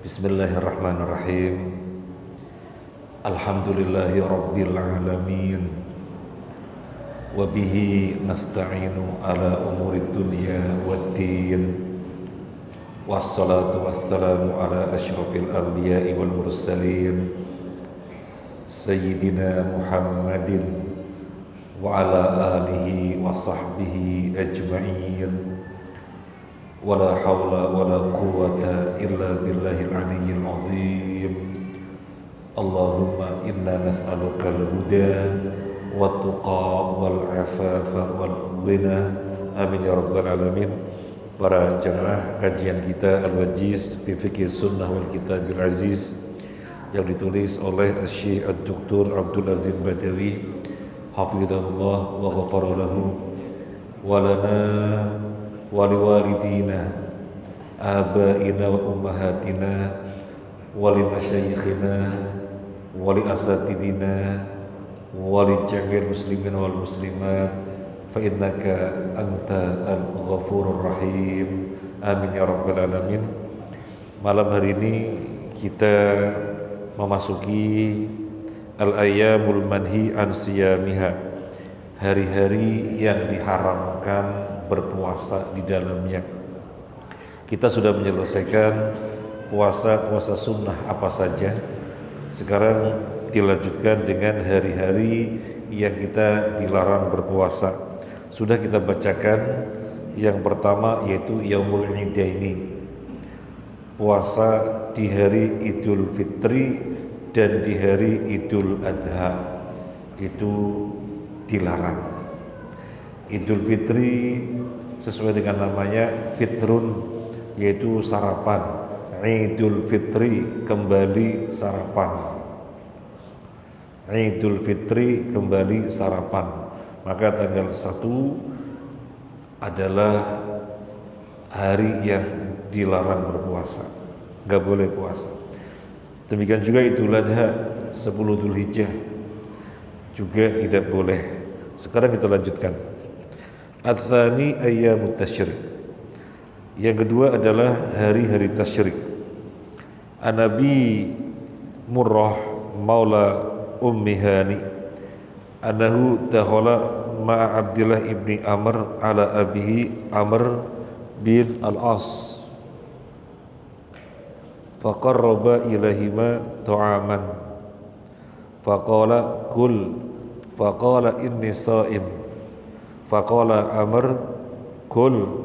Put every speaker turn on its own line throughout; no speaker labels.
Bismillahirrahmanirrahim. Alhamdulillahi rabbil alamin. Wa bihi nasta'inu ala umuri dunya waddin. Wassalatu wassalamu ala asyrafil anbiya'i wal mursalin Sayyidina Muhammadin wa ala alihi wa sahbihi ajma'in. Wala hawla wala quwwata illa billahil aliyyil azim. Allahumma inna nas'aluka al-huda wa tuqa wal afafa wal ghina. Amin ya rabbal alamin. Para jamaah kajian kita Al-Wajiz fi Fiqh Sunnah wal Kitabil Aziz yang ditulis oleh Syekh Dr. Abdul Azim Badawi hafizahullah wa ghafara lahu wa lana wa liwalidina abaina wa ummahatina wa li masyayikhina wa li asatidina wa li jami'il muslimin wal muslimat fa innaka anta al-ghafurur rahim. Amin ya rabbal alamin. Malam hari ini kita memasuki al-ayyamul manhi an siyamiha, hari-hari yang diharamkan berpuasa di dalamnya. Kita sudah menyelesaikan puasa sunnah apa saja. Sekarang dilanjutkan dengan hari-hari yang kita dilarang berpuasa. Sudah kita bacakan yang pertama yaitu Yaumul Idaini, puasa di hari Idul Fitri dan di hari Idul Adha, itu dilarang. Idul Fitri sesuai dengan namanya fitrun, yaitu sarapan. Idul Fitri kembali sarapan. Idul Fitri kembali sarapan. Maka tanggal 1 adalah hari yang dilarang berpuasa, nggak boleh puasa. Demikian juga Idul Adha 10 Dzulhijjah juga tidak boleh. Sekarang kita lanjutkan. Ats-tsani ayyamut tasyrik. Yang kedua adalah hari-hari tasyrik. An-Nabi Murrah Maula Ummi Hani annahu dakhala ma'a Abdullah ibni Amr ala abihi Amr bin al-As faqarraba ilahima ta'aman faqala kul faqala inni sha'im faqala Amr kul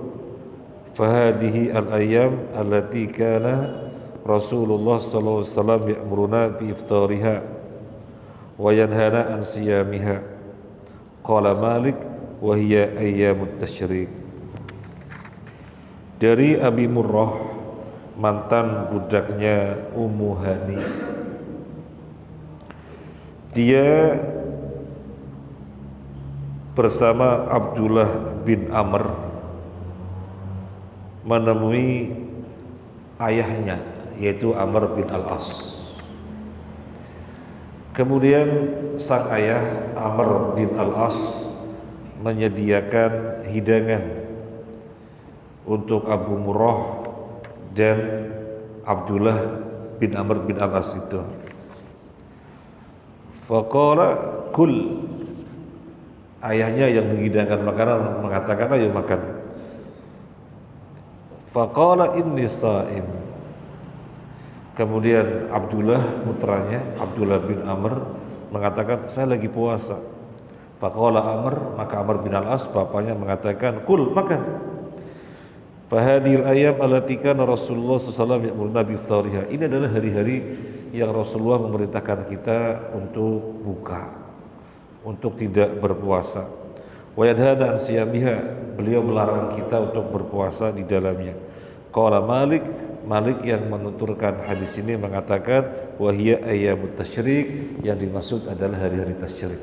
fahadihi al-ayyam allati kana Rasulullah sallallahu alaihi wasallam ya'muruna bi iftariha wa yanhana an siyamiha. Qala Malik wa hiya ayyamut tasyrik. Dari Abi Murrah, mantan budaknya Ummu Hani, dia bersama Abdullah bin Amr menemui ayahnya yaitu Amr bin al-As. Kemudian sang ayah Amr bin al-As menyediakan hidangan untuk Abu Murrah dan Abdullah bin Amr bin al-As itu. Faqala kul, ayahnya yang menghidangkan makanan mengatakan ayo makan. Faqala inni sha'im. Kemudian Abdullah putranya Abdullah bin Amr mengatakan saya lagi puasa. Faqala Amr, maka Amr bin al-As bapaknya mengatakan kul, makan. Fahadhil ayyam allati kana Rasulullah sallallahu alaihi wasallam ya'muruna bi iftariha. Ini adalah hari-hari yang Rasulullah memerintahkan kita untuk buka, untuk tidak berpuasa. Wa yadhana an siyamiha, beliau melarang kita untuk berpuasa di dalamnya. Qala Malik yang menuturkan hadis ini mengatakan wahia ayyamut tasyrik, yang dimaksud adalah hari-hari tasyrik.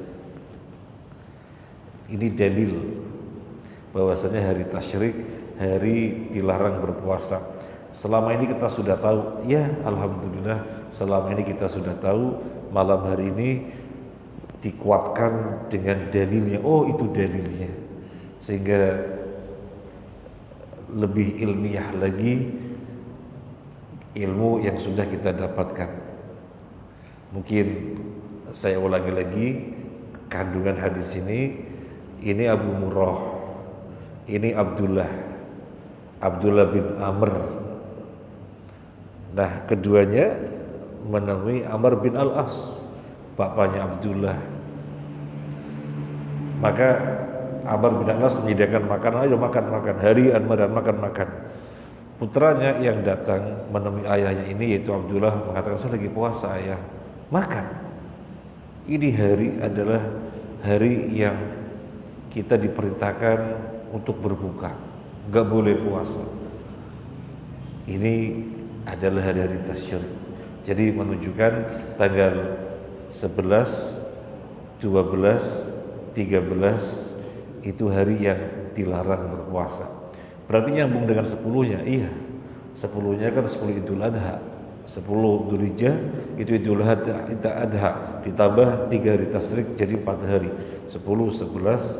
Ini dalil bahwasanya hari tasyrik, hari dilarang berpuasa. Selama ini kita sudah tahu, ya alhamdulillah, selama ini kita sudah tahu. Malam hari ini dikuatkan dengan dalilnya. Oh, itu dalilnya, sehingga lebih ilmiah lagi ilmu yang sudah kita dapatkan. Mungkin saya ulangi lagi kandungan hadis ini Abu Murrah, ini Abdullah bin Amr. Nah, keduanya menemui Amr bin Al-As, bapaknya Abdullah. Maka Amr bin Al-As menyediakan makanan, ayo makan, harian dan makan. Putranya yang datang menemui ayahnya ini, yaitu Abdullah, mengatakan, saya lagi puasa ayah, makan. Ini hari adalah hari yang kita diperintahkan untuk berbuka, nggak boleh puasa. Ini adalah hari-hari tasyrik. Jadi menunjukkan tanggal 11, 12, 13 itu hari yang dilarang berpuasa. Berarti nyambung dengan 10-nya. Iya, 10-nya kan 10 Idul Adha, 10 Dzulhijjah itu Idul Adha, ditambah 3 hari tasyrik jadi 4 hari, 10, 11,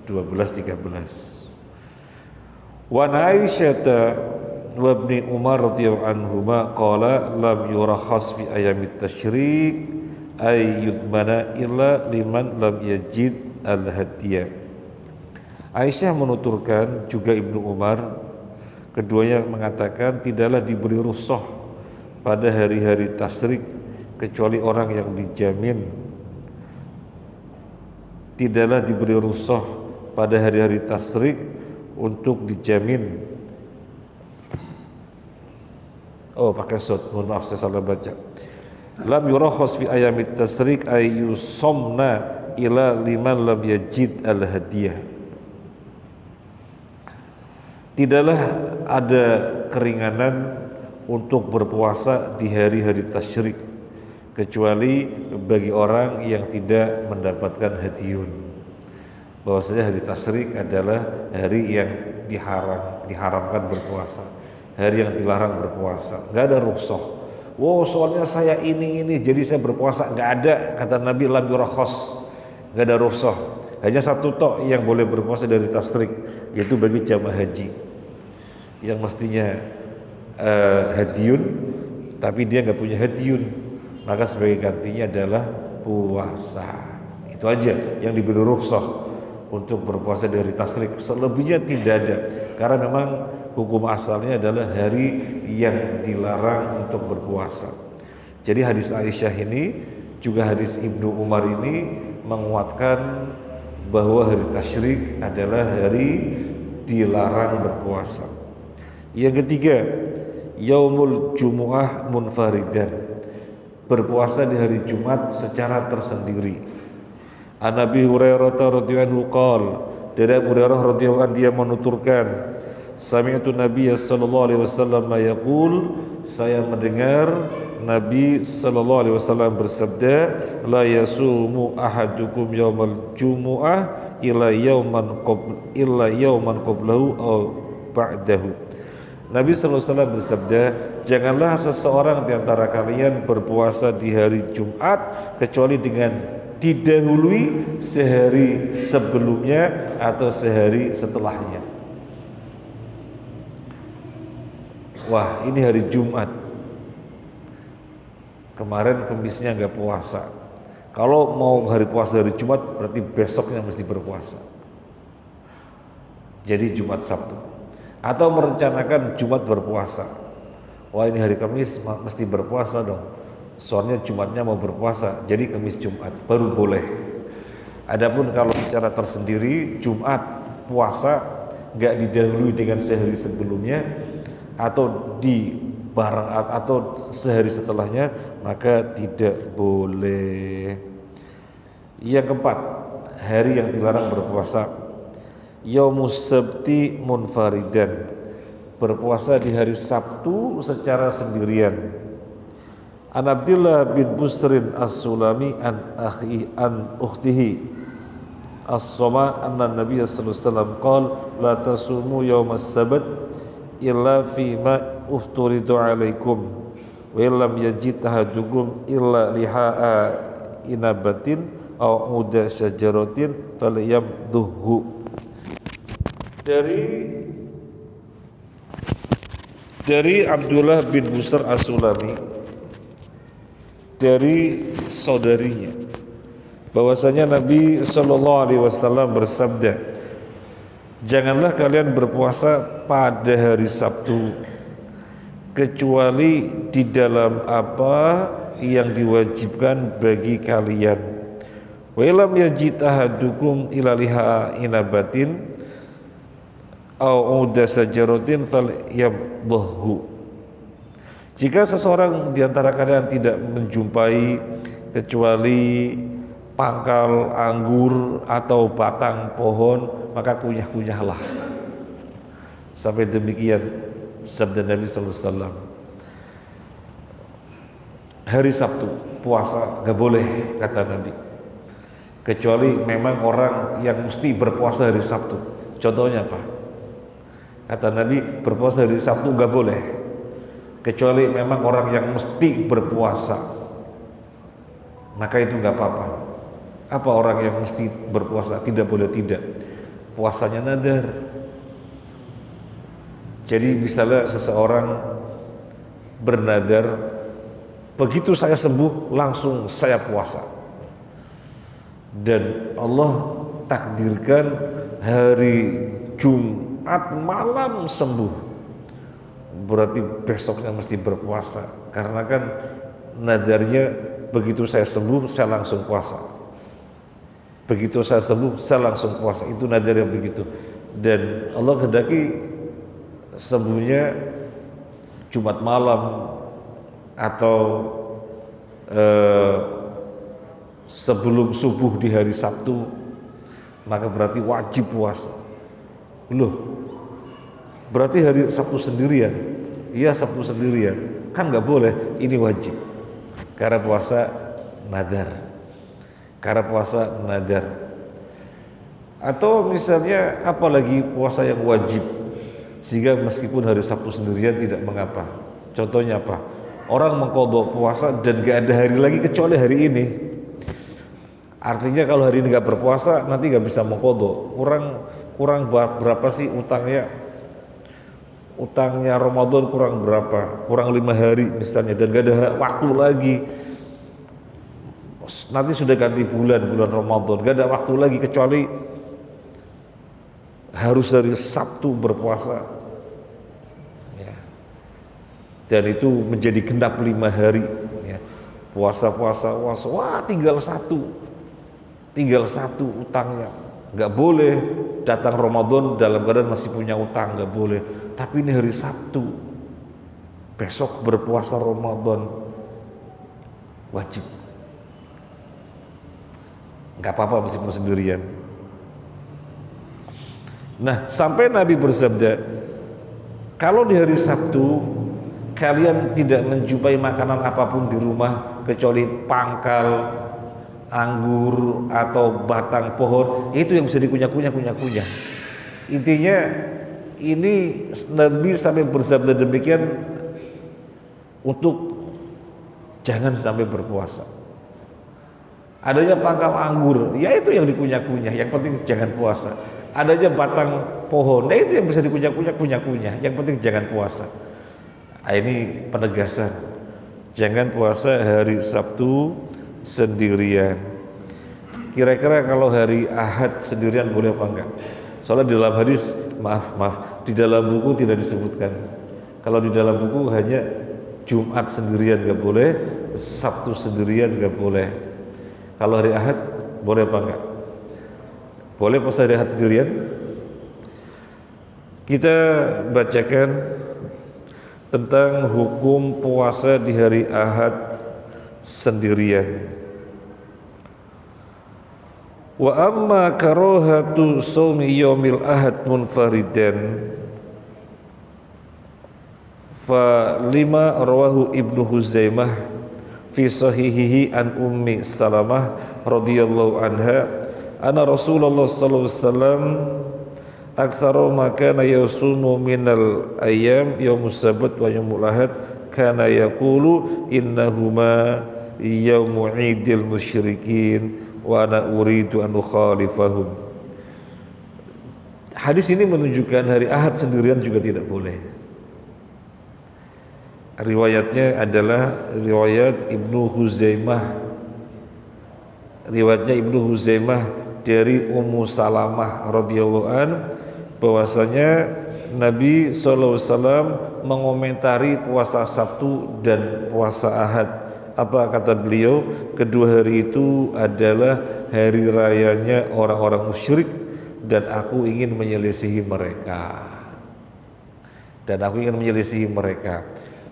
12, 13. Wa Aisyah wa Ibni Umar radhiyallahu anhuma qala lam yurakhas fi ayamit tasyrik ay yudmana illa liman lam yajid al-hadiyah. Aisyah menuturkan, juga Ibnu Umar, keduanya mengatakan tidaklah diberi rukhsah pada hari-hari tasyrik kecuali orang yang dijamin. Tidaklah diberi rukhsah pada hari-hari tasyrik untuk dijamin. Oh, pakai shot, mohon maaf saya salah baca. Lam yurakhas fi ayamit tasyrik ay yusamna ila liman lam yajid al-hadiyah. Tidaklah ada keringanan untuk berpuasa di hari-hari tasyrik kecuali bagi orang yang tidak mendapatkan hadiyun. Bahwasanya hari tasyrik adalah hari yang diharamkan berpuasa, hari yang dilarang berpuasa, nggak ada rukhsah. Wow, soalnya saya ini jadi saya berpuasa, nggak ada, kata Nabi, lam yurakhas, nggak ada rukhsah. Hanya satu tok yang boleh berpuasa dari tasyrik, yaitu bagi jamaah haji yang mestinya hadiyun tapi dia nggak punya hadiyun, maka sebagai gantinya adalah puasa. Itu aja yang diberi rukhsah untuk berpuasa dari tasyrik. Selebihnya tidak ada, karena memang hukum asalnya adalah hari yang dilarang untuk berpuasa. Jadi hadis Aisyah ini juga hadis Ibnu Umar ini menguatkan bahwa hari tasyrik adalah hari dilarang berpuasa. Yang ketiga, yaumul jumu'ah munfaridan, berpuasa di hari Jumat secara tersendiri. An Abi Hurairah radhiyallahu anhu qala, dari Abu Hurairah radhiyallahu anhu dia menuturkan, sami'tu Nabiy sallallahu alaihi wasallam yaqul, saya mendengar Nabi sallallahu alaihi wasallam bersabda, la yasumu ahadukum yaumal jumu'ah illa yauman qablahu aw ba'dahu. Nabi sallallahu alaihi wasallam bersabda, janganlah seseorang di antara kalian berpuasa di hari Jumat kecuali dengan didahului sehari sebelumnya atau sehari setelahnya. Wah, ini hari Jumat, kemarin Kemisnya nggak puasa. Kalau mau hari puasa hari Jumat, berarti besoknya mesti berpuasa. Jadi Jumat Sabtu. Atau merencanakan Jumat berpuasa. Wah, ini hari Kamis mesti berpuasa dong, soalnya Jumatnya mau berpuasa, jadi Kamis Jumat baru boleh. Adapun kalau secara tersendiri Jumat puasa nggak didahului dengan sehari sebelumnya atau di barang atau sehari setelahnya, maka tidak boleh. Yang keempat, hari yang dilarang berpuasa, yaumus sabti munfaridan, berpuasa di hari Sabtu secara sendirian. An Abdullah bin Busrin as-Sulami an ukhtihi as-Sama anna Nabiy sallallahu alaihi wasallam qala la tasumu yaumas sabt illa fi ma ufturidu alaikum wa illam yajid ahadukum illa liha'a inabatin aw uda syajaratin falyamduhu. Dari Dari Abdullah bin Busr As-Sulami dari saudarinya bahwasanya Nabi Shallallahu Alaihi Wasallam bersabda, janganlah kalian berpuasa pada hari Sabtu kecuali di dalam apa yang diwajibkan bagi kalian. Wa lam yajid ahadukum ila liha inabatin au uda sajaratin falyabdhhu. Jika seseorang di antara kalian tidak menjumpai kecuali pangkal anggur atau batang pohon, maka kunyah-kunyahlah. Sampai demikian sabda Nabi sallallahu alaihi wasallam. Hari Sabtu puasa gak boleh, kata Nabi, kecuali memang orang yang mesti berpuasa hari Sabtu. Contohnya apa? Kata Nabi, berpuasa hari Sabtu gak boleh kecuali memang orang yang mesti berpuasa, maka itu gak apa-apa. Apa orang yang mesti berpuasa? Tidak boleh tidak, puasanya nadar. Jadi misalnya seseorang bernadar, begitu saya sembuh langsung saya puasa, dan Allah takdirkan hari Jumat malam sembuh, berarti besoknya mesti berpuasa, karena kan nadarnya begitu saya sembuh saya langsung puasa, begitu saya sembuh saya langsung puasa, itu nadarnya begitu. Dan Allah kehendaki sembuhnya Jumat malam atau sebelum subuh di hari Sabtu, maka berarti wajib puasa. Loh, berarti hari Sabtu sendirian? Iya, Sabtu sendirian kan nggak boleh, ini wajib karena puasa nadar, karena puasa nadar. Atau misalnya apalagi puasa yang wajib sehingga meskipun hari Sabtu sendirian tidak mengapa. Contohnya apa? Orang mengqadha puasa dan gak ada hari lagi kecuali hari ini. Artinya kalau hari ini gak berpuasa nanti gak bisa mengqadha. Kurang berapa sih utangnya? Utangnya Ramadan kurang berapa? Kurang 5 hari misalnya, dan gak ada waktu lagi. Nanti sudah ganti bulan Ramadan, gak ada waktu lagi kecuali harus dari Sabtu berpuasa ya. Dan itu menjadi genap 5 hari ya. Puasa, wah tinggal satu utangnya. Gak boleh datang Ramadan dalam keadaan masih punya utang, gak boleh. Tapi ini hari Sabtu, besok berpuasa Ramadan, wajib. Gak apa-apa meskipun sendirian. Nah, sampai Nabi bersabda, kalau di hari Sabtu kalian tidak menjumpai makanan apapun di rumah kecuali pangkal anggur atau batang pohon, itu yang bisa dikunyah-kunyah. Intinya ini Nabi sampai bersabda demikian untuk jangan sampai berpuasa. Adanya pangkal anggur, ya itu yang dikunyah-kunyah, yang penting jangan puasa. Adanya batang pohon, nah itu yang bisa dikunyah-kunyah, yang penting jangan puasa. Nah, ini penegasan, jangan puasa hari Sabtu sendirian. Kira-kira kalau hari Ahad sendirian boleh apa enggak? Soalnya di dalam hadis, maaf, di dalam buku tidak disebutkan. Kalau di dalam buku hanya Jumat sendirian enggak boleh, Sabtu sendirian enggak boleh. Kalau hari Ahad boleh apa enggak? Boleh puasa hari Ahad sendirian? Kita bacakan tentang hukum puasa di hari Ahad sendirian. Wa amma karahatu shaumi yaumil ahad munfaridan fa lima rawahu Ibnu Huzaimah fi sahihihi an Ummi Salamah radhiyallahu anha anna Rasulullah sallallahu alaihi wasallam aktsaru ma kana yasumu minal ayyam yaumus sabt wa yaumul ahad kana yaqulu innahuma yaumu idil musyrikin wa ana uridu an ukhalifahum. Hadis ini menunjukkan hari Ahad sendirian juga tidak boleh. Riwayatnya adalah riwayat Ibnu Huzaimah. Riwayatnya Ibnu Huzaimah dari Ummu Salamah radhiyallahu an bahwasanya Nabi SAW mengomentari puasa Sabtu dan puasa Ahad. Apa kata beliau? Kedua hari itu adalah hari rayanya orang-orang musyrik dan aku ingin menyelisihi mereka.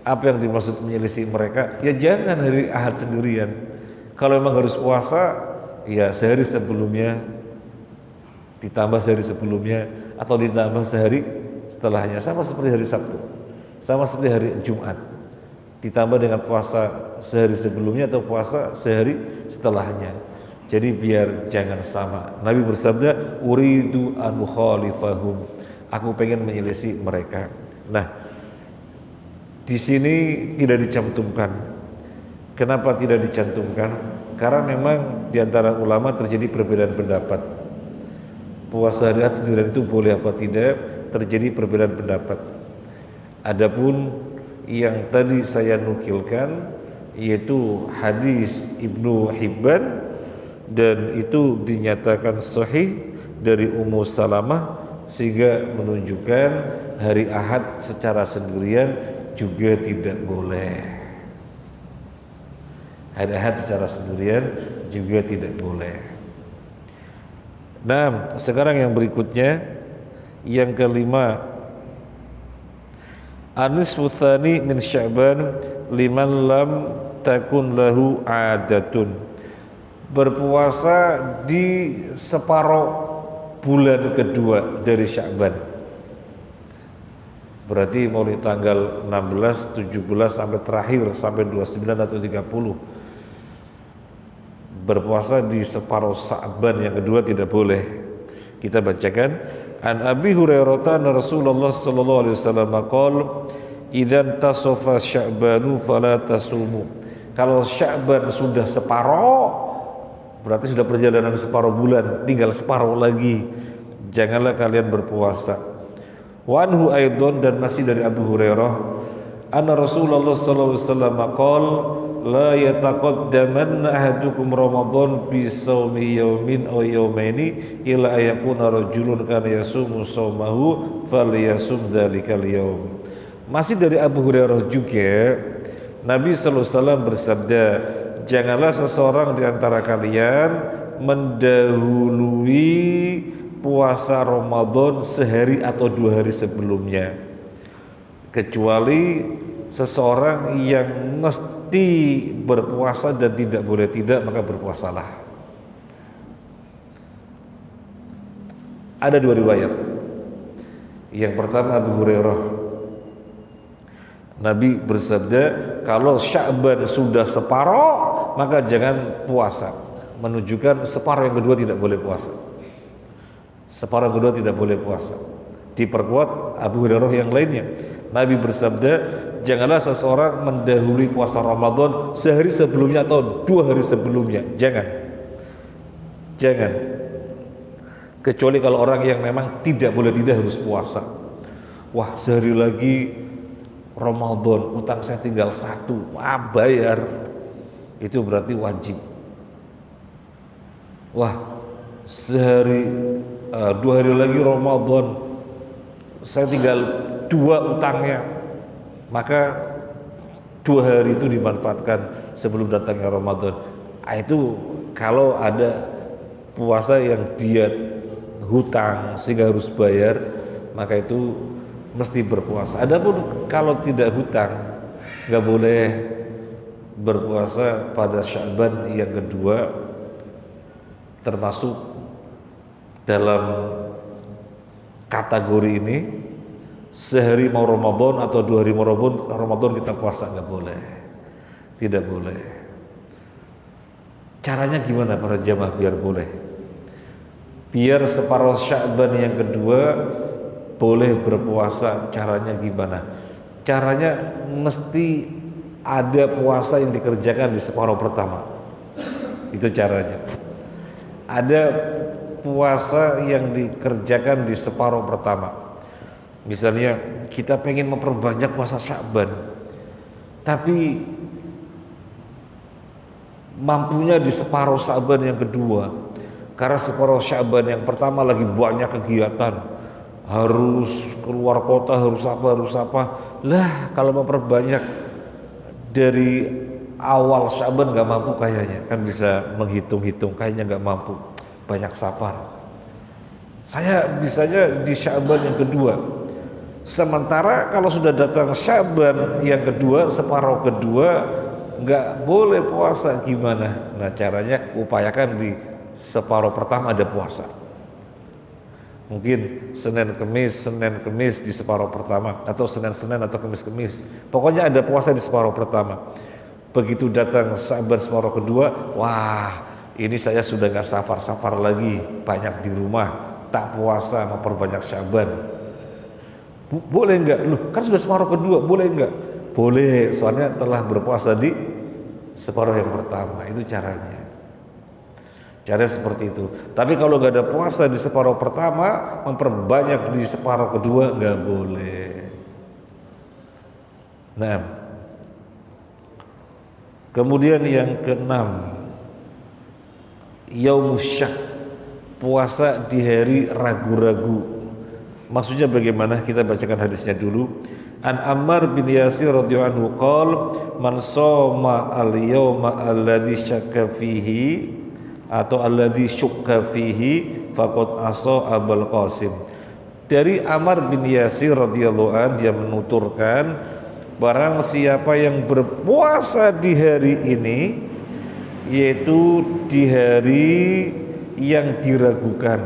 Apa yang dimaksud menyelisihi mereka? Ya jangan hari Ahad sendirian. Kalau memang harus puasa, ya sehari sebelumnya, ditambah sehari sebelumnya, atau ditambah sehari setelahnya. Sama seperti hari Sabtu, sama seperti hari Jumat, ditambah dengan puasa sehari sebelumnya atau puasa sehari setelahnya. Jadi biar jangan sama. Nabi bersabda, uridu an khalifahum, aku pengen menyelisih mereka. Nah, di sini tidak dicantumkan. Kenapa tidak dicantumkan? Karena memang di antara ulama terjadi perbedaan pendapat. Puasa hari Ahad sendirian itu boleh apa tidak? Terjadi perbedaan pendapat. Adapun yang tadi saya nukilkan yaitu hadis Ibnu Hibban dan itu dinyatakan sahih dari Ummu Salamah sehingga menunjukkan hari Ahad secara sendirian juga tidak boleh. Hari Ahad secara sendirian juga tidak boleh. Nah, sekarang yang berikutnya, yang kelima, Anisfu tsani min Sya'ban liman lam takun lahu adatun. Berpuasa di separuh bulan kedua dari Sya'ban. Berarti mulai tanggal 16, 17 sampai terakhir sampai 29 atau 30. Berpuasa di separuh Sya'ban yang kedua tidak boleh. Kita bacakan, An Abi Hurairah anna Rasulullah sallallahu alaihi wasallam qala, "Idzan tasafa Sya'banu fala tasumu." Kalau Sya'ban sudah separuh, berarti sudah perjalanan separuh bulan, tinggal separuh lagi, janganlah kalian berpuasa. Wa anhu aidon, dan masih dari Abu Hurairah, anna Rasulullah sallallahu alaihi wasallam qala, la yataqaddamanna ahadukum Ramadan bi shaumi yaumin aw yaumaini illa ayakuna rajulun kana yasumu shaumahu falyasum dzalikal yaum. Masih dari Abu Hurairah juga, Nabi sallallahu alaihi wasallam bersabda, janganlah seseorang di antara kalian mendahului puasa Ramadan sehari atau 2 hari sebelumnya, kecuali seseorang yang mesti berpuasa dan tidak boleh tidak, maka berpuasalah. Ada 2 riwayat. Yang pertama Abu Hurairah, Nabi bersabda, kalau Sya'ban sudah separuh maka jangan puasa, menunjukkan separuh yang kedua tidak boleh puasa. Separuh kedua tidak boleh puasa. Diperkuat Abu Hurairah yang lainnya, Nabi bersabda, janganlah seseorang mendahului puasa Ramadan sehari sebelumnya atau 2 hari sebelumnya. Jangan. Kecuali kalau orang yang memang tidak boleh tidak harus puasa. Wah, sehari lagi Ramadan, utang saya tinggal 1, wah bayar. Itu berarti wajib. Wah, sehari 2 hari lagi Ramadan, saya tinggal 2 utangnya, maka 2 hari itu dimanfaatkan sebelum datangnya Ramadan. Itu kalau ada puasa yang dia hutang sehingga harus bayar, maka itu mesti berpuasa. Adapun kalau tidak hutang, nggak boleh berpuasa pada Sya'ban yang kedua, termasuk dalam kategori ini. Sehari mau Ramadan atau 2 hari mau Ramadan kita puasa, nggak boleh, tidak boleh. Caranya gimana para jamaah biar boleh? Biar separuh Sya'ban yang kedua boleh berpuasa. Caranya gimana? Caranya mesti ada puasa yang dikerjakan di separuh pertama. Itu caranya. Ada puasa yang dikerjakan di separuh pertama. Misalnya kita pengen memperbanyak puasa Sya'ban, tapi mampunya di separuh Sya'ban yang kedua. Karena separuh Sya'ban yang pertama lagi banyak kegiatan, harus keluar kota, harus apa. Lah kalau memperbanyak dari awal Sya'ban nggak mampu kayaknya, kan bisa menghitung-hitung, kayaknya nggak mampu, banyak safar. Saya bisanya di Sya'ban yang kedua. Sementara kalau sudah datang Sya'ban yang kedua, separuh kedua, nggak boleh puasa. Gimana? Nah caranya upayakan di separuh pertama ada puasa. Mungkin Senin Kemis di separuh pertama, atau Senin atau Kemis. Pokoknya ada puasa di separuh pertama. Begitu datang Sya'ban separuh kedua, wah ini saya sudah nggak safar lagi, banyak di rumah, tak puasa, memperbanyak Sya'ban. Boleh enggak? Loh, kan sudah separuh kedua, boleh enggak? Boleh, soalnya telah berpuasa di separuh yang pertama. Itu caranya. Caranya seperti itu. Tapi kalau nggak ada puasa di separuh pertama, memperbanyak di separuh kedua nggak boleh. Nah, kemudian yang keenam, Yaumus Syak, puasa di hari ragu-ragu. Maksudnya bagaimana? Kita bacakan hadisnya dulu. An Ammar bin Yasir radhiyallahu anhu qala man shoma al-yawma alladhi syakka fihi atau alladhi syukka fihi faqad asa Abul Qasim. Dari Ammar bin Yasir radhiyallahu anhu, dia menuturkan, barang siapa yang berpuasa di hari ini, yaitu di hari yang diragukan,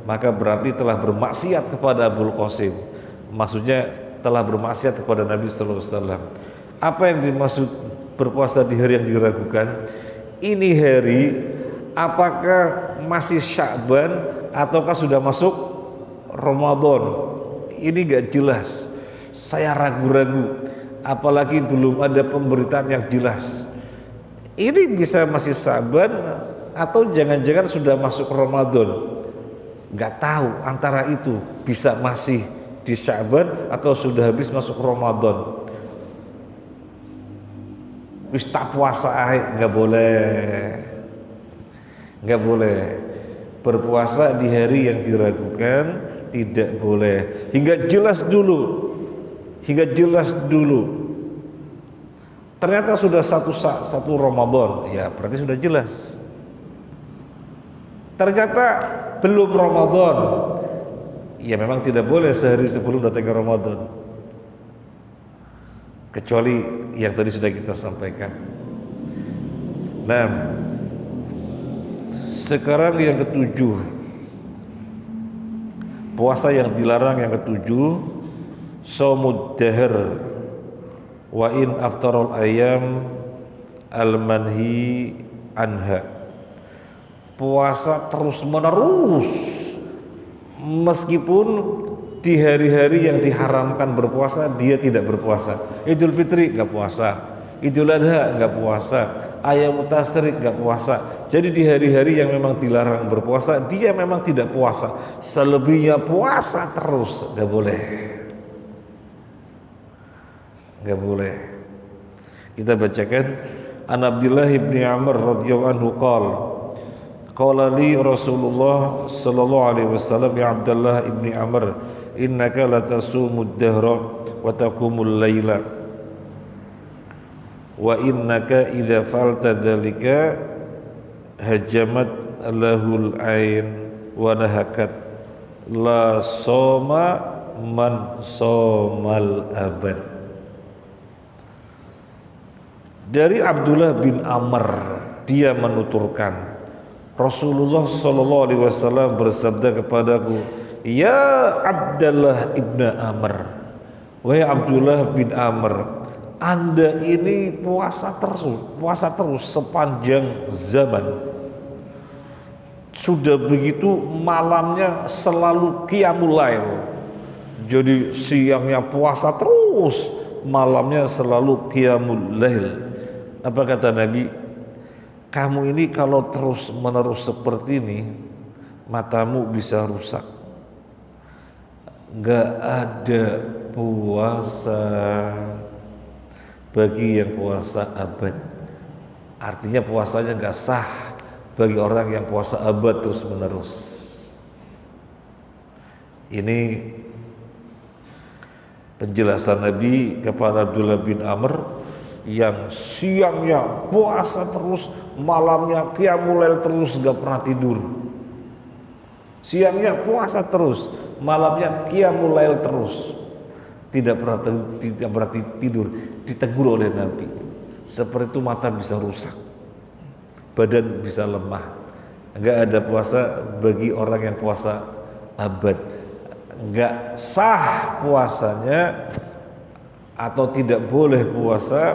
maka berarti telah bermaksiat kepada Abul Qasim. Maksudnya telah bermaksiat kepada Nabi sallallahu alaihi wasallam. Apa yang dimaksud berpuasa di hari yang diragukan? Ini hari apakah masih Sya'ban ataukah sudah masuk Ramadan? Ini gak jelas. Saya ragu-ragu, apalagi belum ada pemberitaan yang jelas. Ini bisa masih Sya'ban atau jangan-jangan sudah masuk Ramadan. Nggak tahu, antara itu bisa masih di Sya'ban atau sudah habis masuk Ramadan. Wis tak puasa nggak boleh berpuasa di hari yang diragukan, tidak boleh hingga jelas dulu. Ternyata sudah satu Ramadan, ya berarti sudah jelas. Ternyata belum Ramadan, ya memang tidak boleh sehari sebelum datangnya Ramadan, kecuali yang tadi sudah kita sampaikan. Nah, sekarang yang ketujuh, puasa yang dilarang yang ketujuh, shaumud dahr wa in aftarul ayam al-manhi anha. Puasa terus menerus meskipun di hari-hari yang diharamkan berpuasa dia tidak berpuasa. Idul Fitri nggak puasa, Idul Adha nggak puasa, Ayam Tasyrik nggak puasa. Jadi di hari-hari yang memang dilarang berpuasa dia memang tidak puasa. Selebihnya puasa terus, nggak boleh. Kita bacakan. An Abdullah bin Amr radhiyallahu anhu qala li Rasulullah sallallahu alaihi wasallam, ya Abdullah ibni Amr, innaka latasumud dahra wa taqumul laila wa innaka idza fa'alta dzalika hajamat lahul ain wa nahakat la soma man somal abad. Dari Abdullah bin Amr, dia menuturkan, Rasulullah sallallahu alaihi wasallam bersabda kepadaku, ya Abdullah ibn Amr, wahai Abdullah bin Amr, Anda ini puasa terus sepanjang zaman. Sudah begitu malamnya selalu qiyamul lail. Jadi siangnya puasa terus, malamnya selalu qiyamul lail. Apa kata Nabi? Kamu ini kalau terus menerus seperti ini, matamu bisa rusak. Gak ada puasa. bagi yang puasa abad. Artinya puasanya nggak sah bagi orang yang puasa abad terus menerus. Ini penjelasan Nabi kepada Abdullah bin Amr yang siangnya puasa terus, malamnya qiyamul lail terus, nggak pernah tidur. Siangnya puasa terus, malamnya qiyamul lail terus, tidak pernah tidur. Ditegur oleh Nabi, seperti itu mata bisa rusak, badan bisa lemah. Enggak ada puasa bagi orang yang puasa abad. Enggak sah puasanya atau tidak boleh puasa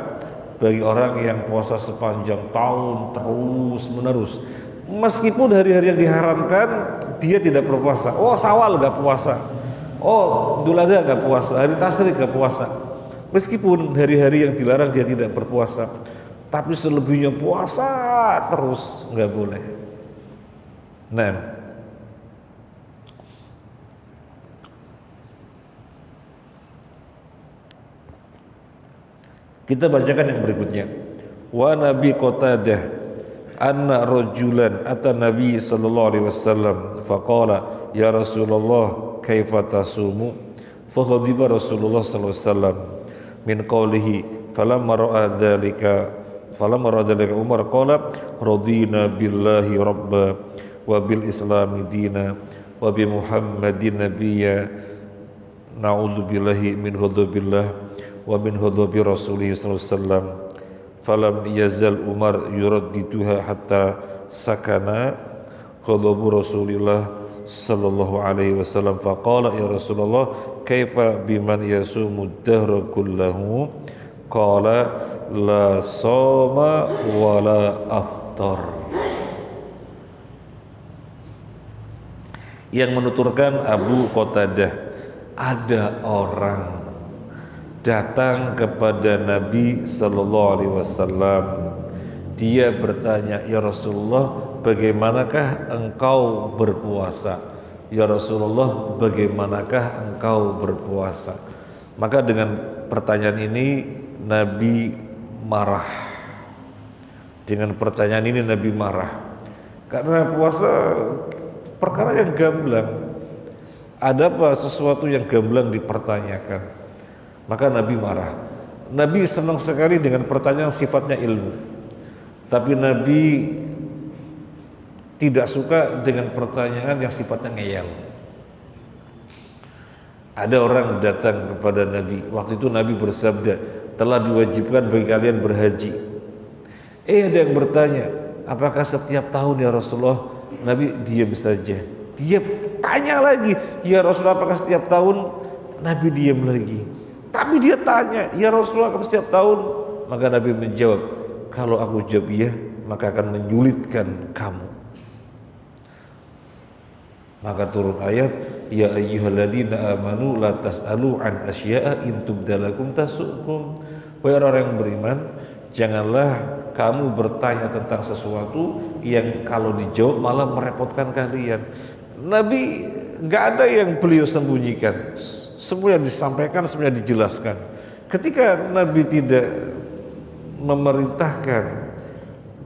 bagi orang yang puasa sepanjang tahun terus menerus. Meskipun hari-hari yang diharamkan dia tidak berpuasa. Oh, Syawal enggak puasa. Oh, Idul Adha enggak puasa, hari Tasyrik enggak puasa. Meskipun hari-hari yang dilarang dia tidak berpuasa, tapi selebihnya puasa terus, nggak boleh. Nah, kita bacakan yang berikutnya. Wa Nabi Qatadah anna rajulan ata Nabi sallallahu alaihi wasallam faqala ya Rasulullah kaifa tasumu fa ghadiba Rasulullah sallallahu alaihi wasallam min qawlihi falamma ra'a dzalika Umar qala radina billahi rabba wa bil islami dina wa bi Muhammadin nabiyya na'udzu billahi min ghadabillah wa min ghadabi rasulih sallallahu alaihi wasallam falam yazal Umar yuraddiduha hatta sakana ghadabu Rasulillah sallallahu alaihi wasallam faqala ya Rasulullah kaifa biman yasumu dahra kullahu qala la soma wala aftar. Yang menuturkan Abu Qatadah, ada orang datang kepada Nabi sallallahu alaihi wasallam. Dia bertanya, ya Rasulullah, bagaimanakah engkau berpuasa? Ya Rasulullah, bagaimanakah engkau berpuasa? Maka dengan pertanyaan ini Nabi marah. Dengan pertanyaan ini Nabi marah. Karena puasa perkara yang gamblang. Ada apa sesuatu yang gamblang dipertanyakan? Maka Nabi marah. Nabi senang sekali dengan pertanyaan sifatnya ilmu. Tapi Nabi tidak suka dengan pertanyaan yang sifatnya ngeyel. Ada orang datang kepada Nabi. Waktu itu Nabi bersabda, telah diwajibkan bagi kalian berhaji. Ada yang bertanya, apakah setiap tahun ya Rasulullah? Nabi diam saja. Dia tanya lagi, ya Rasulullah apakah setiap tahun? Nabi diam lagi. Tapi dia tanya, ya Rasulullah apakah setiap tahun? Maka Nabi menjawab, kalau aku jawab iya, maka akan menyulitkan kamu. Maka turun ayat, ya ayyuhalladzina amanu la tas'alu an asya'a in tubdalakum tasukum. Wahai orang yang beriman, janganlah kamu bertanya tentang sesuatu yang kalau dijawab malah merepotkan kalian. Nabi nggak ada yang beliau sembunyikan, semua yang disampaikan, semua yang dijelaskan. Ketika Nabi tidak memerintahkan,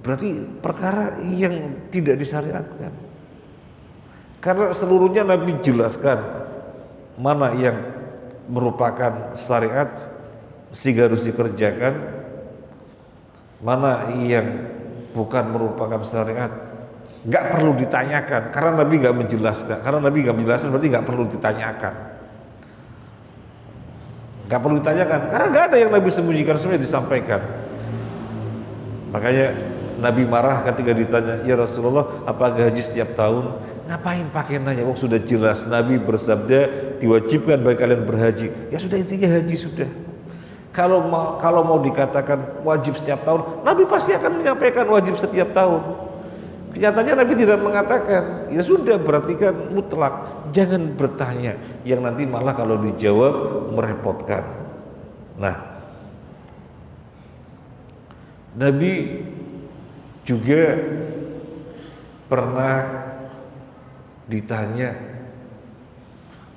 berarti perkara yang tidak disyariatkan. Karena seluruhnya Nabi jelaskan mana yang merupakan syariat sehingga harus dikerjakan, mana yang bukan merupakan syariat nggak perlu ditanyakan, karena Nabi nggak menjelaskan. Karena Nabi nggak menjelaskan berarti nggak perlu ditanyakan. Nggak perlu ditanyakan, karena nggak ada yang Nabi sembunyikan, semuanya disampaikan. Makanya Nabi marah ketika ditanya, ya Rasulullah apakah haji setiap tahun? Ngapain pakai nanya? Oh sudah jelas, Nabi bersabda diwajibkan bagi kalian berhaji. Ya sudah, intinya haji sudah. Kalau mau dikatakan wajib setiap tahun, Nabi pasti akan menyampaikan wajib setiap tahun. Kenyataannya Nabi tidak mengatakan. Ya sudah, berarti kan mutlak. Jangan bertanya yang nanti malah kalau dijawab merepotkan. Nah, Nabi juga pernah ditanya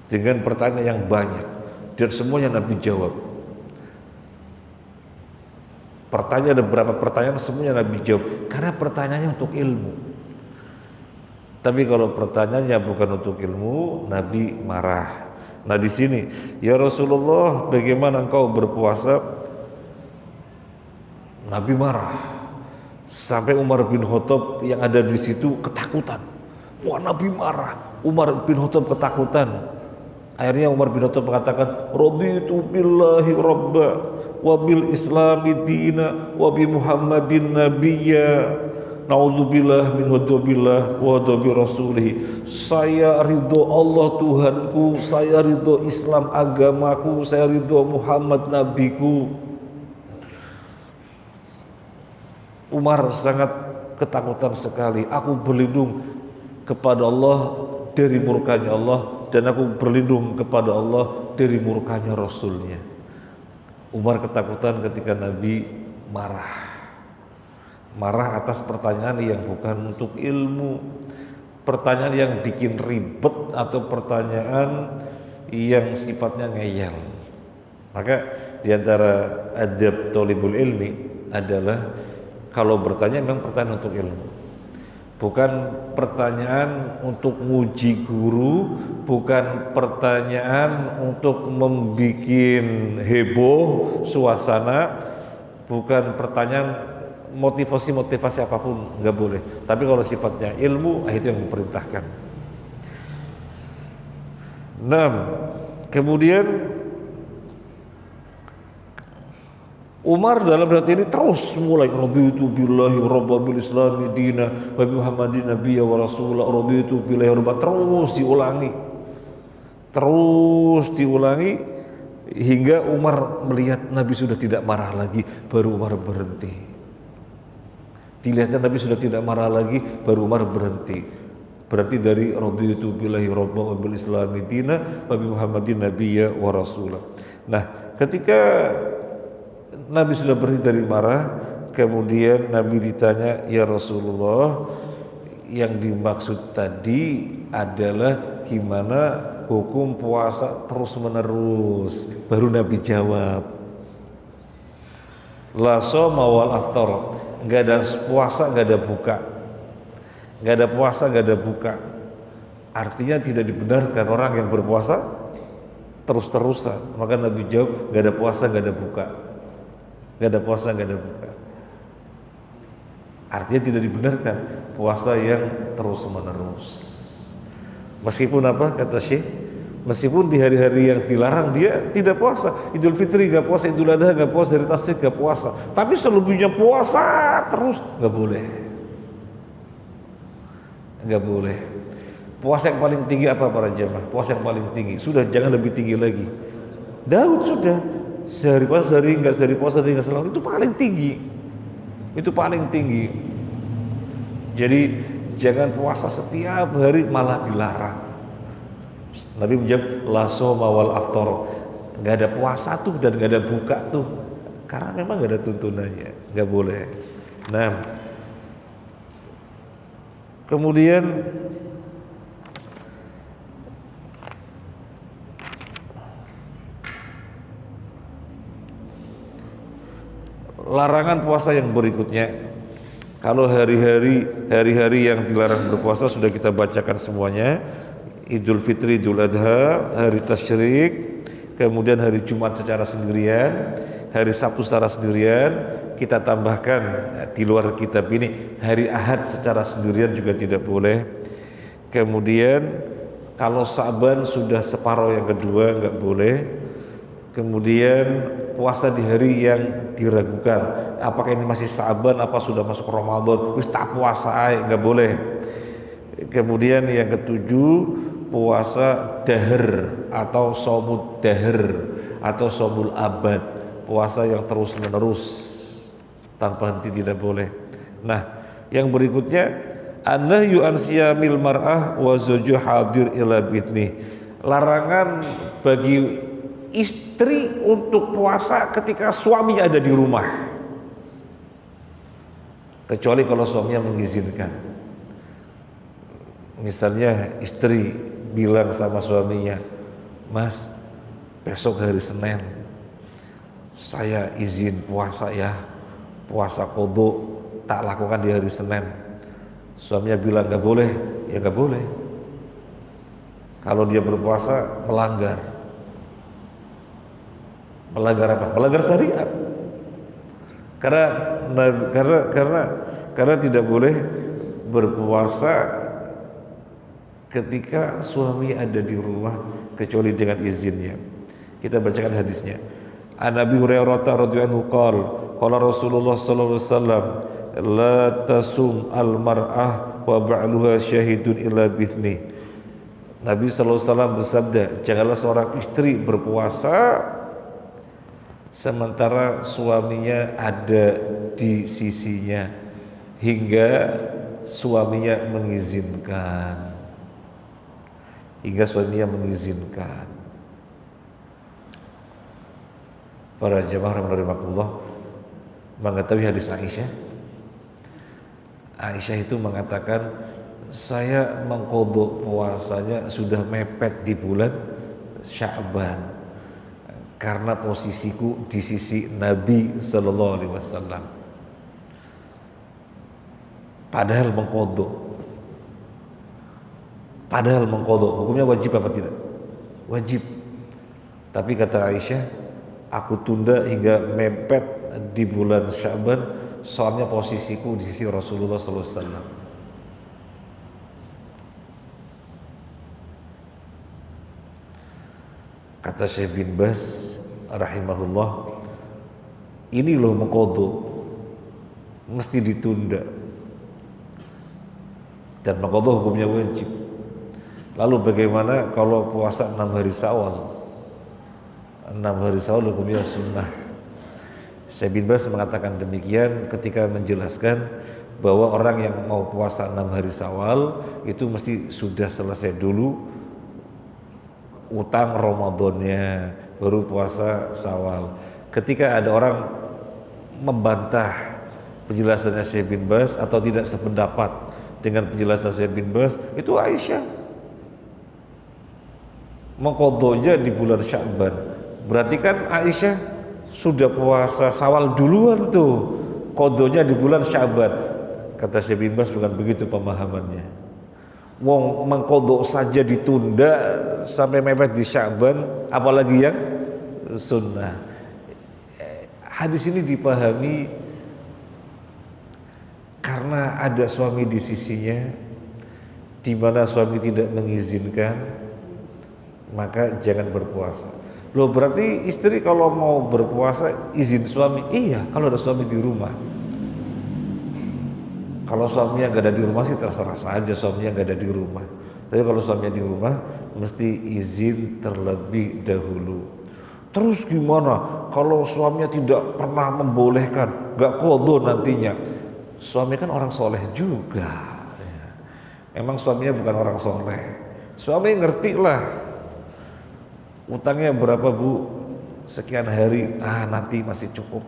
dengan pertanyaan yang banyak dan semuanya Nabi jawab. Pertanyaan, ada beberapa pertanyaan semuanya Nabi jawab karena pertanyaannya untuk ilmu. Tapi kalau pertanyaannya bukan untuk ilmu, Nabi marah. Nah di sini, ya Rasulullah, bagaimana engkau berpuasa? Nabi marah. Sampai Umar bin Khattab yang ada di situ ketakutan. Wah, Nabi marah. Umar bin Khattab ketakutan. Akhirnya Umar bin Khattab mengatakan, "Raditu billahi rabba wa bil islami dina wa bi Muhammadin nabiyya. Naudzubillah min ghadabillah wa ghadabi rasulih." Saya ridho Allah Tuhanku, saya ridho Islam agamaku, saya ridho Muhammad nabiku. Umar sangat ketakutan sekali. Aku berlindung kepada Allah dari murkanya Allah, dan aku berlindung kepada Allah dari murkanya Rasulnya. Umar ketakutan ketika Nabi marah. Marah atas pertanyaan yang bukan untuk ilmu, pertanyaan yang bikin ribet, atau pertanyaan yang sifatnya ngeyel. Maka diantara adab thalibul ilmi adalah kalau bertanya memang pertanyaan untuk ilmu, bukan pertanyaan untuk nguji guru, bukan pertanyaan untuk membuat heboh suasana, bukan pertanyaan motivasi apapun, nggak boleh. Tapi kalau sifatnya ilmu, itu yang diperintahkan. 6. Kemudian Umar dalam hati ini terus mulai, raditu billahi rabba bil islami dina wa bi Muhammadin nabiyya wa rasulah, raditu billahi rabba, terus diulangi hingga Umar melihat Nabi sudah tidak marah lagi, baru Umar berhenti. Dilihatnya Nabi sudah tidak marah lagi, baru Umar berhenti. Berarti dari raditu billahi rabba wa bil islami dina wa bi Muhammadin nabiyya wa rasulah. Nah, ketika Nabi sudah berhenti dari marah, kemudian Nabi ditanya, "Ya Rasulullah, yang dimaksud tadi adalah gimana hukum puasa terus menerus?" Baru Nabi jawab, "La shoma wal aftar." Enggak ada puasa, enggak ada buka. Enggak ada puasa, enggak ada buka. Artinya tidak dibenarkan orang yang berpuasa terus-terusan. Maka Nabi jawab, enggak ada puasa, enggak ada buka. Enggak ada puasa, enggak ada buka. Artinya tidak dibenarkan puasa yang terus-menerus. Meskipun apa kata Syekh? Meskipun di hari-hari yang dilarang dia tidak puasa, Idul Fitri nggak puasa, Idul Adha nggak puasa, hari Tasrik nggak puasa, tapi selebihnya puasa terus, nggak boleh, nggak boleh. Puasa yang paling tinggi apa para jamaah? Puasa yang paling tinggi, sudah jangan lebih tinggi lagi. Daud sudah sehari puasa, sehari nggak selalu, itu paling tinggi, itu paling tinggi. Jadi jangan puasa setiap hari, malah dilarang. Nabi menjawab, la shoma wal aftar, nggak ada puasa tuh dan nggak ada buka tuh, karena memang nggak ada tuntunannya, nggak boleh. Nah, kemudian larangan puasa yang berikutnya, kalau hari-hari yang dilarang berpuasa sudah kita bacakan semuanya. Idul Fitri, Idul Adha, hari Tasyrik, kemudian hari Jumat secara sendirian, hari Sabtu secara sendirian. Kita tambahkan di luar kitab ini, hari Ahad secara sendirian juga tidak boleh. Kemudian kalau Sa'ban sudah separuh yang kedua nggak boleh. Kemudian puasa di hari yang diragukan, apakah ini masih Sa'ban apa sudah masuk Ramadan, wis tak puasa nggak boleh. Kemudian yang ketujuh, puasa dahr atau shaumud dahr atau shaumul abad, puasa yang terus menerus tanpa henti tidak boleh. Nah, yang berikutnya, annahyu an siyamil mar'ah wa zawju hadir ila bithni, larangan bagi istri untuk puasa ketika suaminya ada di rumah, kecuali kalau suaminya mengizinkan. Misalnya istri bilang sama suaminya, "Mas, besok hari Senin saya izin puasa ya, puasa qadha tak lakukan di hari Senin. Suaminya bilang nggak boleh, ya nggak boleh. Kalau dia berpuasa melanggar apa? Melanggar syariat. Karena tidak boleh berpuasa ketika suami ada di rumah kecuali dengan izinnya. Kita bacakan hadisnya. An Abi Hurairah radhiyallahu anhu qala Rasulullah sallallahu alaihi wasallam la tasum al mar'ah wa ba'luha syahidun illa bithni. Nabi sallallahu alaihi wasallam bersabda, janganlah seorang istri berpuasa sementara suaminya ada di sisinya hingga suaminya mengizinkan. Para jemaah rahimakumullah, mengetahui hadis Aisyah. Aisyah itu mengatakan, saya mengqadha puasanya sudah mepet di bulan Sya'ban karena posisiku di sisi Nabi sallallahu alaihi wasallam. Padahal mengqadha hukumnya wajib apa tidak? Wajib. Tapi kata Aisyah, aku tunda hingga mepet di bulan Sya'ban soalnya posisiku di sisi Rasulullah sallallahu alaihi wasallam. Kata Syekh bin Baz rahimahullah, ini loh mengqadha mesti ditunda dan mengqadha hukumnya wajib. Lalu bagaimana kalau puasa 6 hari Syawal? 6 hari Syawal hukumnya sunnah. Syekh bin Baz mengatakan demikian ketika menjelaskan bahwa orang yang mau puasa 6 hari Syawal itu mesti sudah selesai dulu utang Ramadannya baru puasa Syawal. Ketika ada orang membantah penjelasannya Syekh bin Baz atau tidak sependapat dengan penjelasan Syekh bin Baz, itu Aisyah mengqadhanya di bulan Sya'ban. Berarti kan Aisyah sudah puasa Syawal duluan tuh, qadhanya di bulan Sya'ban. Kata Syekh bin Baz bukan begitu pemahamannya. Wong mengqadha saja ditunda sampai mepet di Sya'ban, apalagi yang sunnah. Hadis ini dipahami karena ada suami di sisinya, di mana suami tidak mengizinkan, maka jangan berpuasa. Loh, berarti istri kalau mau berpuasa izin suami? Iya, kalau ada suami di rumah. Kalau suaminya nggak ada di rumah sih terserah saja suaminya nggak ada di rumah. Tapi kalau suaminya di rumah mesti izin terlebih dahulu. Terus gimana kalau suaminya tidak pernah membolehkan, nggak qadha nantinya? Suami kan orang soleh juga. Memang suaminya bukan orang soleh. Suami ngerti lah. Utangnya berapa bu? Sekian hari. Nanti masih cukup.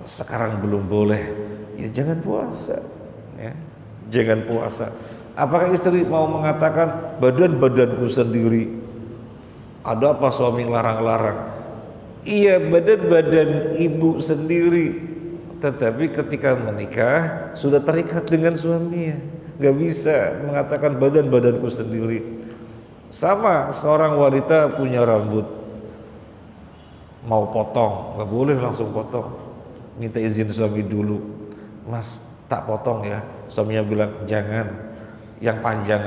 Sekarang belum boleh. Ya jangan puasa, ya. Jangan puasa. Apakah istri mau mengatakan badan-badanku sendiri? Ada apa suami larang-larang? Iya, badan-badan ibu sendiri. Tetapi ketika menikah sudah terikat dengan suaminya. Gak bisa mengatakan badan-badanku sendiri. Sama seorang wanita punya rambut, mau potong, gak boleh langsung potong. Minta izin suami dulu. Mas, tak potong ya. Suaminya bilang jangan, yang panjang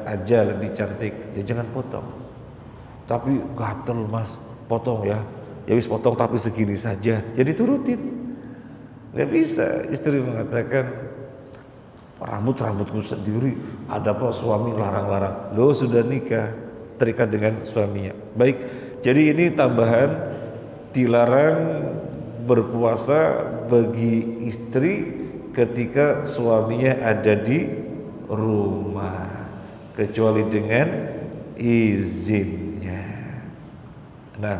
aja lebih cantik. Ya jangan potong. Tapi gatel mas, potong ya. Ya wis potong tapi segini saja. Jadi turutin. Gak bisa istri mengatakan rambutku sendiri. Ada apa suami larang-larang? Lo sudah nikah, terikat dengan suaminya. Baik, jadi ini tambahan dilarang berpuasa bagi istri ketika suaminya ada di rumah kecuali dengan izinnya. Nah,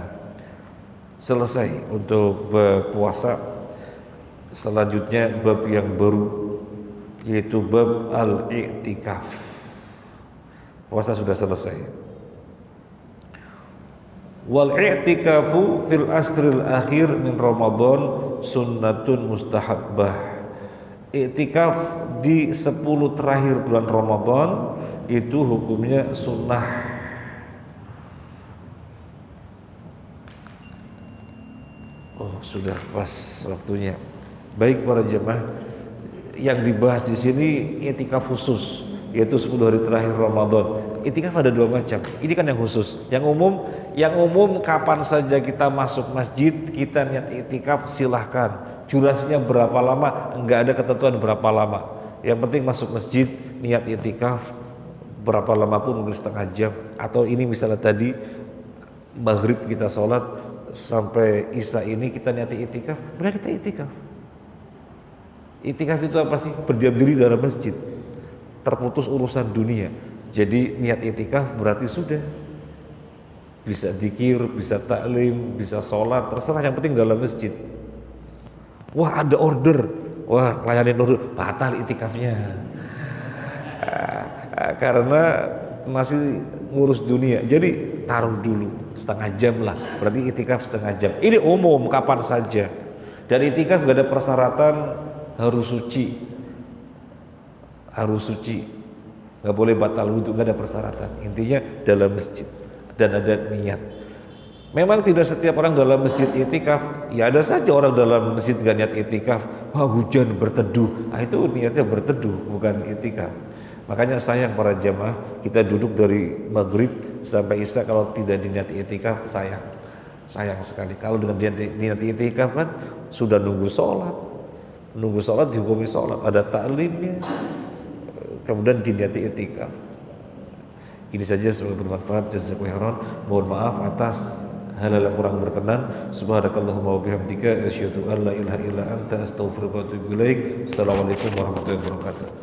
selesai untuk berpuasa. Selanjutnya bab yang baru, yaitu bab al-i'tikaf. Puasa sudah selesai. Wal i'tikafu fil asril akhir min Ramadan sunnatun mustahabbah. I'tikaf di 10 terakhir bulan Ramadan itu hukumnya sunnah. Oh, sudah pas waktunya. Baik para jemaah, yang dibahas di sini i'tikaf khusus, yaitu 10 hari terakhir Ramadan. I'tikaf ada 2 macam. Ini kan yang khusus. Yang umum kapan saja kita masuk masjid, kita niat i'tikaf silahkan. Durasinya berapa lama? Enggak ada ketentuan berapa lama. Yang penting masuk masjid, niat i'tikaf berapa lama pun, mungkin setengah jam. Atau ini misalnya tadi maghrib kita sholat sampai isya ini kita niat i'tikaf, maka kita i'tikaf. I'tikaf itu apa sih? Berdiam diri dalam masjid, terputus urusan dunia. Jadi niat i'tikaf berarti sudah bisa dzikir, bisa taklim, bisa sholat, terserah, yang penting dalam masjid. Wah, ada order, wah layanin order, batal i'tikafnya. Karena masih ngurus dunia. Jadi taruh dulu setengah jam lah, berarti i'tikaf setengah jam. Ini umum kapan saja. Dan i'tikaf gak ada persyaratan harus suci, nggak boleh batal wudhu, nggak ada persyaratan. Intinya dalam masjid dan ada niat. Memang tidak setiap orang dalam masjid i'tikaf. Ya ada saja orang dalam masjid gak niat i'tikaf. Wah, hujan berteduh, itu niatnya berteduh, bukan i'tikaf. Makanya sayang para jamaah, kita duduk dari maghrib sampai isya kalau tidak diniat i'tikaf, sayang sekali. Kalau dengan niat i'tikaf kan sudah nunggu sholat dihukumi sholat, ada taklimnya, kemudian diniati i'tikaf. Ini saja, semoga bermanfaat. Jazakumullahu khairan. Mohon maaf atas hal-hal yang kurang berkenan. Subhanakallahumma wa bihamdika asyhadu an la ilaha illa anta astaghfiruka wa atubu ilaik. Assalamualaikum warahmatullahi wabarakatuh.